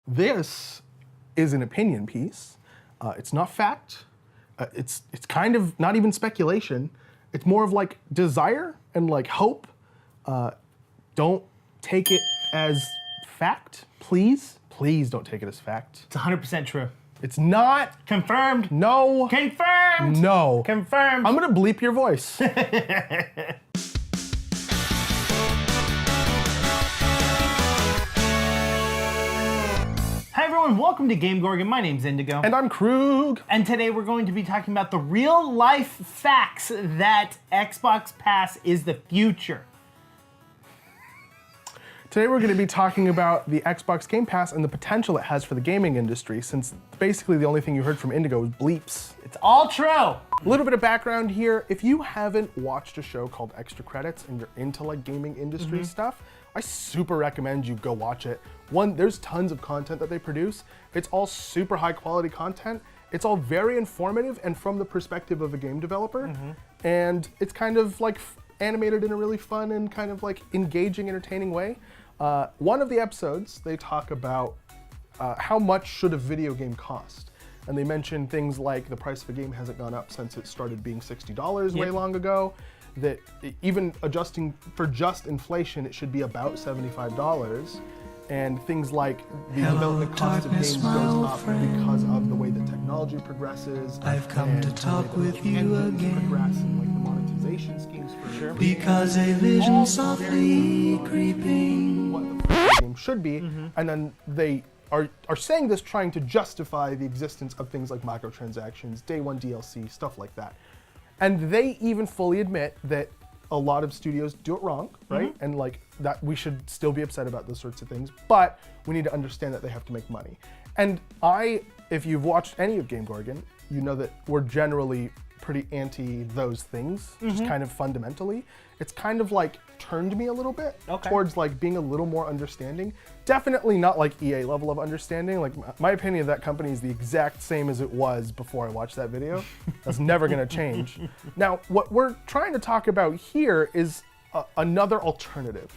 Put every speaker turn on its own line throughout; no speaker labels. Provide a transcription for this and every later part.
This is an opinion piece. It's not fact. It's kind of not even speculation. It's more of like desire and like hope. Don't take it as fact, please. Please don't take it as fact.
It's 100% true.
It's not.
Confirmed.
No.
Confirmed.
No.
Confirmed.
I'm gonna bleep your voice.
Hi everyone, welcome to GameGorgon. My name's Indigo.
And I'm Krug.
And today we're going to be talking about the real life facts that Xbox Pass is the future.
Today we're going to be talking about the Xbox Game Pass and the potential it has for the gaming industry, since basically the only thing you heard from Indigo was bleeps.
It's all true.
A little bit of background here. If you haven't watched a show called Extra Credits and you're into like gaming industry stuff, I super recommend you go watch it. One, there's tons of content that they produce. It's all super high quality content. It's all very informative and from the perspective of a game developer. And it's kind of like animated in a really fun and kind of like engaging, entertaining way. One of the episodes, they talk about how much should a video game cost. And they mention things like the price of a game hasn't gone up since it started being $60 way long ago. That even adjusting for just inflation, it should be about $75. And things like the development cost of games goes up because of the way that technology progresses.
I've come to talk with you again.
Progress and like the monetization schemes for sure.
Because a vision softly creeping.
What the game should be, and then they are saying this trying to justify the existence of things like microtransactions, day one DLC, stuff like that. And they even fully admit that a lot of studios do it wrong, right? And like that we should still be upset about those sorts of things, but we need to understand that they have to make money. And if you've watched any of GameGorgon, you know that we're generally pretty anti those things, just kind of fundamentally. It's kind of like turned me a little bit towards like being a little more understanding. Definitely not like EA level of understanding. Like my opinion of that company is the exact same as it was before I watched that video. That's never gonna change. Now, what we're trying to talk about here is another alternative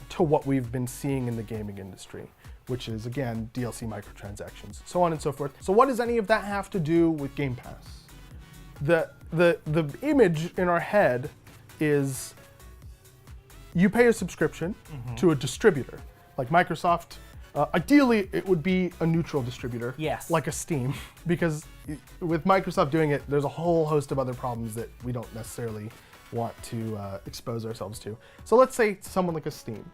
to what we've been seeing in the gaming industry, which is again, DLC microtransactions, so on and so forth. So what does any of that have to do with Game Pass? The image in our head is you pay a subscription to a distributor, like Microsoft. Ideally, it would be a neutral distributor, like a Steam, because with Microsoft doing it, there's a whole host of other problems that we don't necessarily want to expose ourselves to. So let's say someone like a Steam.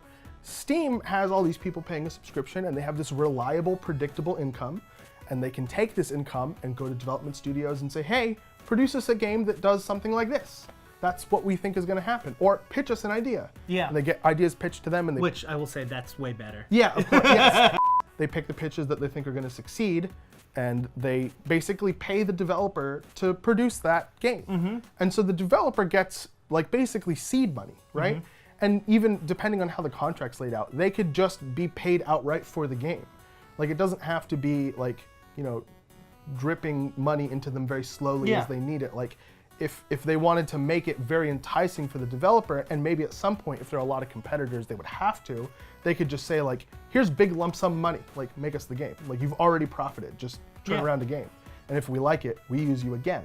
Steam has all these people paying a subscription and they have this reliable, predictable income, and they can take this income and go to development studios and say, hey, produce us a game that does something like this. That's what we think is going to happen. Or pitch us an idea.
Yeah.
And they get ideas pitched to them. And
Which I will say that's way better.
Yeah, of course, yes. They pick the pitches that they think are going to succeed, and they basically pay the developer to produce that game. And so the developer gets like basically seed money, right? And even depending on how the contract's laid out, they could just be paid outright for the game. Like it doesn't have to be like, you know, dripping money into them very slowly as they need it. Like if they wanted to make it very enticing for the developer, and maybe at some point if there are a lot of competitors they would have to, they could just say like, here's big lump sum money, like make us the game. Like you've already profited, just turn around a game. And if we like it, we use you again,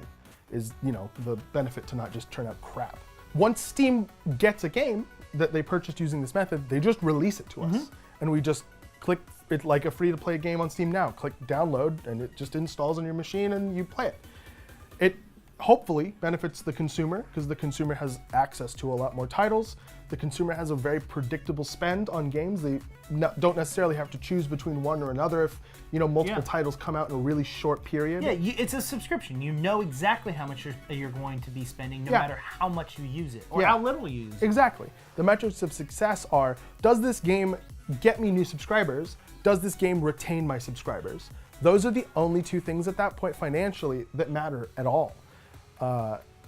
is, you know, the benefit to not just turn out crap. Once Steam gets a game that they purchased using this method, they just release it to us. And we just click it like a free to play game on Steam now. Click download and it just installs on your machine and you play it. It hopefully benefits the consumer because the consumer has access to a lot more titles. The consumer has a very predictable spend on games. They don't necessarily have to choose between one or another if, you know, multiple titles come out in a really short period.
Yeah, it's a subscription. You know exactly how much you're going to be spending no matter how much you use it or how little you use it.
Exactly. The metrics of success are, does this game get me new subscribers? Does this game retain my subscribers? Those are the only two things at that point financially that matter at all.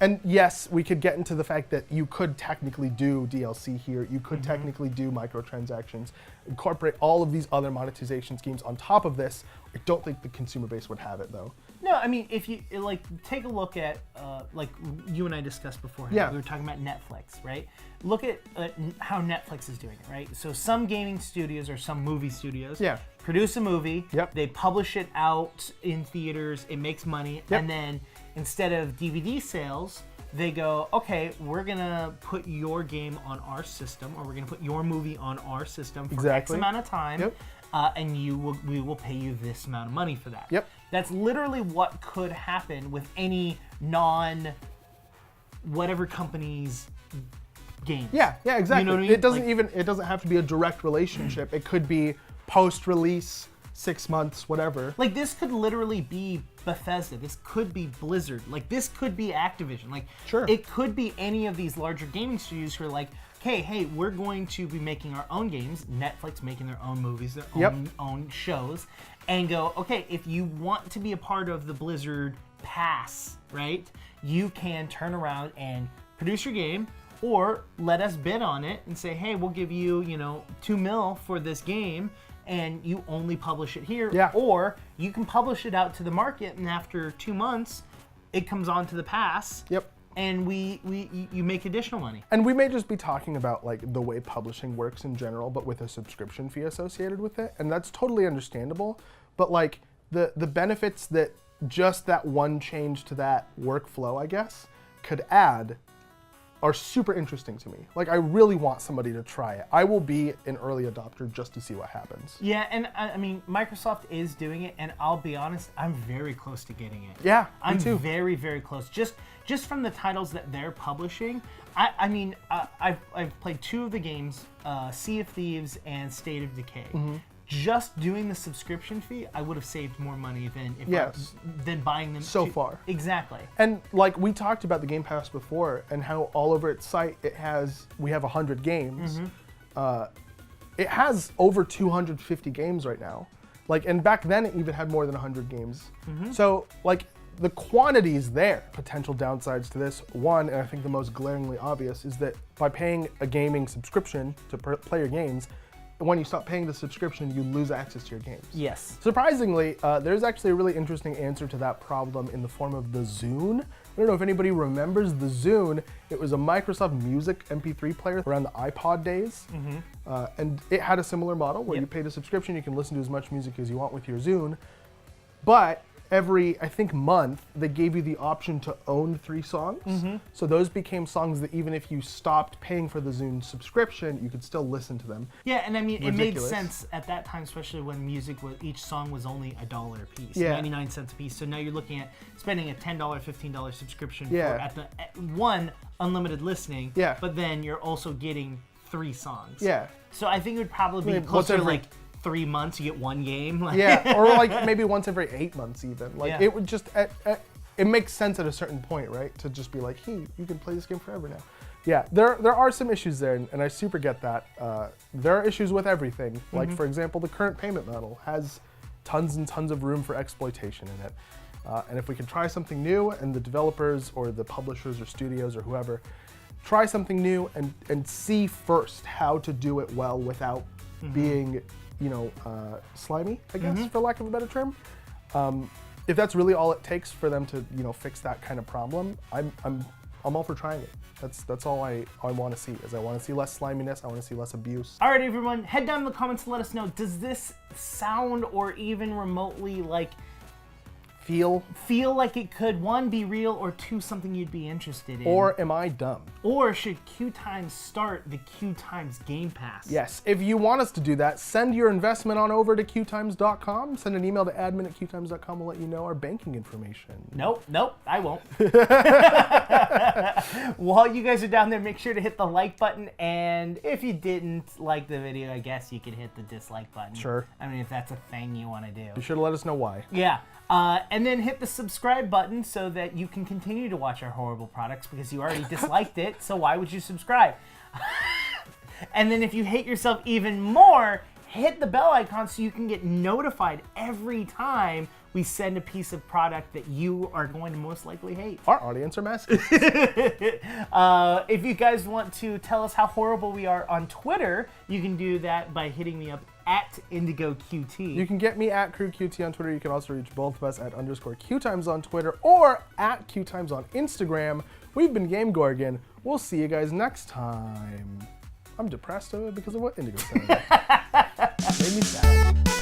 And yes, we could get into the fact that you could technically do DLC here. You could technically do microtransactions, incorporate all of these other monetization schemes on top of this. I don't think the consumer base would have it though.
No, I mean, if you like take a look at like you and I discussed beforehand,
Yeah.
we were talking about Netflix, right? Look at how Netflix is doing it, right? So some gaming studios or some movie studios
Yeah.
produce a movie,
Yep.
they publish it out in theaters, it makes money,
Yep.
and then instead of DVD sales, they go, okay, we're gonna put your game on our system, or we're gonna put your movie on our system for X
Exactly.
amount of time,
Yep.
and we will pay you this amount of money for that.
Yep.
That's literally what could happen with any whatever company's games.
Yeah, exactly.
You know what I mean?
It doesn't
Like-
even, it doesn't have to be a direct relationship. It could be post-release, 6 months, whatever.
Like this could literally be Bethesda. This could be Blizzard. Like this could be Activision. Like
Sure.
it could be any of these larger gaming studios who are like, hey, we're going to be making our own games. Netflix making their own movies, their
Yep.
own shows, and go, okay, if you want to be a part of the Blizzard pass, right? You can turn around and produce your game, or let us bid on it and say, hey, we'll give you, $2 million for this game, and you only publish it here.
Yeah.
Or you can publish it out to the market, and after 2 months, it comes onto the pass.
Yep.
And you make additional money.
And we may just be talking about like the way publishing works in general, but with a subscription fee associated with it, and that's totally understandable. But like the benefits that just that one change to that workflow, I guess, could add are super interesting to me. Like I really want somebody to try it. I will be an early adopter just to see what happens.
Yeah, and I mean, Microsoft is doing it, and I'll be honest, I'm very close to getting it.
Yeah, me
I'm
too.
very, very close. Just from the titles that they're publishing, I've played 2 of the games, Sea of Thieves and State of Decay.
Mm-hmm.
Just doing the subscription fee, I would have saved more money than buying them.
So far.
Exactly.
And like we talked about the Game Pass before, and how all over its site we have 100 games. It has over 250 games right now. Like, and back then it even had more than 100 games. So like the quantity is there. Potential downsides to this, one, and I think the most glaringly obvious, is that by paying a gaming subscription to play your games, when you stop paying the subscription, you lose access to your games.
Yes.
Surprisingly, there's actually a really interesting answer to that problem in the form of the Zune. I don't know if anybody remembers the Zune. It was a Microsoft Music MP3 player around the iPod days. And it had a similar model where you paid a subscription, you can listen to as much music as you want with your Zune. But every, I think, month, they gave you the option to own 3 songs. So those became songs that even if you stopped paying for the Zune subscription, you could still listen to them.
Yeah, and I mean, it made
Ridiculous.
sense at that time, especially when each song was only $1 a piece,
Yeah.
99 cents a piece. So now you're looking at spending a $10, $15 subscription
Yeah.
for one, unlimited listening,
Yeah.
but then you're also getting 3 songs.
Yeah.
So I think it would probably be
I mean,
closer to
every-
like 3 months, you get 1 game. Like,
Yeah, or like maybe once every 8 months even. Like
Yeah.
it would just, it makes sense at a certain point, right? To just be like, hey, you can play this game forever now. Yeah, there are some issues there, and I super get that. There are issues with everything. Like, for example, the current payment model has tons and tons of room for exploitation in it. And if we can try something new, and the developers or the publishers or studios or whoever try something new and see first how to do it well without being, slimy, I guess, for lack of a better term. If that's really all it takes for them to, fix that kind of problem, I'm all for trying it. That's all I want to see. Is I want to see less sliminess. I want to see less abuse.
All right, everyone, head down in the comments and let us know, does this sound or even remotely like
Feel,
like it could, 1, be real, or 2, something you'd be interested in?
or am I dumb?
Or should QueueTimes start the QueueTimes Game Pass?
Yes, if you want us to do that, send your investment on over to QueueTimes.com. Send an email to admin@QueueTimes.com. We'll let you know our banking information.
Nope, I won't. While you guys are down there, make sure to hit the like button, and if you didn't like the video, I guess you could hit the dislike button.
Sure.
I mean, if that's a thing you want to do.
Be sure to let us know why.
Yeah. And then hit the subscribe button so that you can continue to watch our horrible products, because you already disliked it, so why would you subscribe? And then if you hate yourself even more, hit the bell icon so you can get notified every time we send a piece of product that you are going to most likely hate.
Our audience are massive.
If you guys want to tell us how horrible we are on Twitter, you can do that by hitting me up at IndigoQT.
You can get me at QueueQT on Twitter. You can also reach both of us at _QueueTimes on Twitter or at QueueTimes on Instagram. We've been GameGorgon. We'll see you guys next time. I'm depressed because of what Indigo said. Made me sad.